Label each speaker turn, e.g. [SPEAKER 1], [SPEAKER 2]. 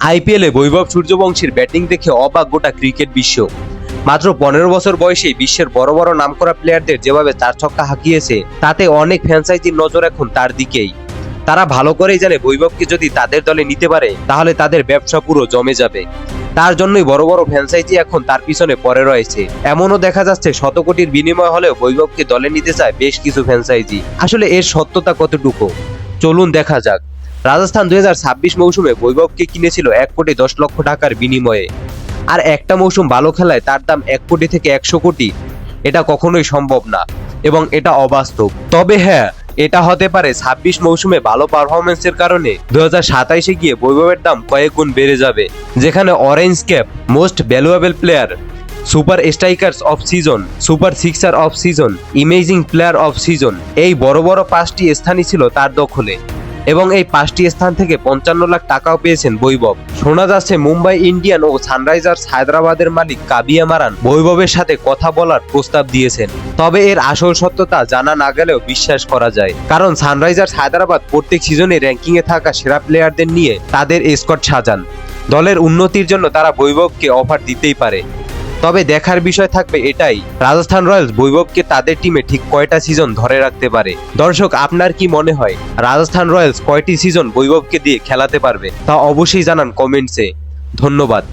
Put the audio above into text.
[SPEAKER 1] আইপিএলে বৈভব সূর্যবংশীর ব্যাটিং দেখে অবাক গোটা ক্রিকেট বিশ্ব। মাত্র 15 বছর বয়সেই বিশ্বের বড় বড় নামকরা প্লেয়ারদের যেভাবে চার ছক্কা হাঁকিয়েছে, তাতে অনেক ফ্র্যাঞ্চাইজির নজর এখন তার দিকেই। তারা ভালো করেই জানে বৈভবকে যদি তাদের দলে নিতে পারে তাহলে তাদের ব্যবসা পুরো জমে যাবে। তার জন্যই বড় বড় ফ্র্যাঞ্চাইজি এখন তার পিছনে পড়ে রয়েছে। এমনও দেখা যাচ্ছে শত কোটির বিনিময় হলেও বৈভবকে দলে নিতে চায় বেশ কিছু ফ্র্যাঞ্চাইজি। আসলে এর সত্যতা কতটুকু, চলুন দেখা যাক। রাজস্থান 2026 মৌসুমে বৈভবকে কিনেছিল 1 কোটি 10 লক্ষ টাকার বিনিময়ে। আর একটা মৌসুম ভালো খেলায় তার দাম 1 কোটি থেকে 100 কোটি। এটা কখনোই সম্ভব না এবং এটা অবাস্তব। তবে হ্যাঁ, এটা হতে পারে 26 মৌসুমে ভালো পারফরমেন্সের কারণে 2027-এ গিয়ে বৈভবের দাম কয়েক গুণ বেড়ে যাবে, যেখানে orange cap, most valuable player, super strikers of season, super sixer of season, emerging player of season, এই বড় বড় 5টি স্থানই ছিল তার দখলে এবং এই 5টি স্থান থেকে 55 লাখ টাকাও পেয়েছেন বৈভব। শোনা যাচ্ছে মুম্বাই ইন্ডিয়ান ও সানরাইজার্স হায়দ্রাবাদের মালিক কাবিয়া মারান বৈভবের সাথে কথা বলার প্রস্তাব দিয়েছেন। তবে এর আসল সত্যতা জানা না গেলেও বিশ্বাস করা যায়, কারণ সানরাইজার্স হায়দ্রাবাদ প্রত্যেক সিজনে র্যাঙ্কিংয়ে থাকা সেরা প্লেয়ারদের নিয়ে তাদের স্কোয়াড সাজান। দলের উন্নতির জন্য তারা বৈভবকে অফার দিতেই পারে। তবে দেখার বিষয় থাকবে এটাই, রাজস্থান রয়্যালস বৈভবকে তাদের টিমে ঠিক কয়টা সিজন ধরে রাখতে পারে। দর্শক, আপনার কি মনে হয় রাজস্থান রয়্যালস কয়টি সিজন বৈভবকে দিয়ে খেলাতে পারবে? তা অবশ্যই জানান কমেন্টসে। ধন্যবাদ।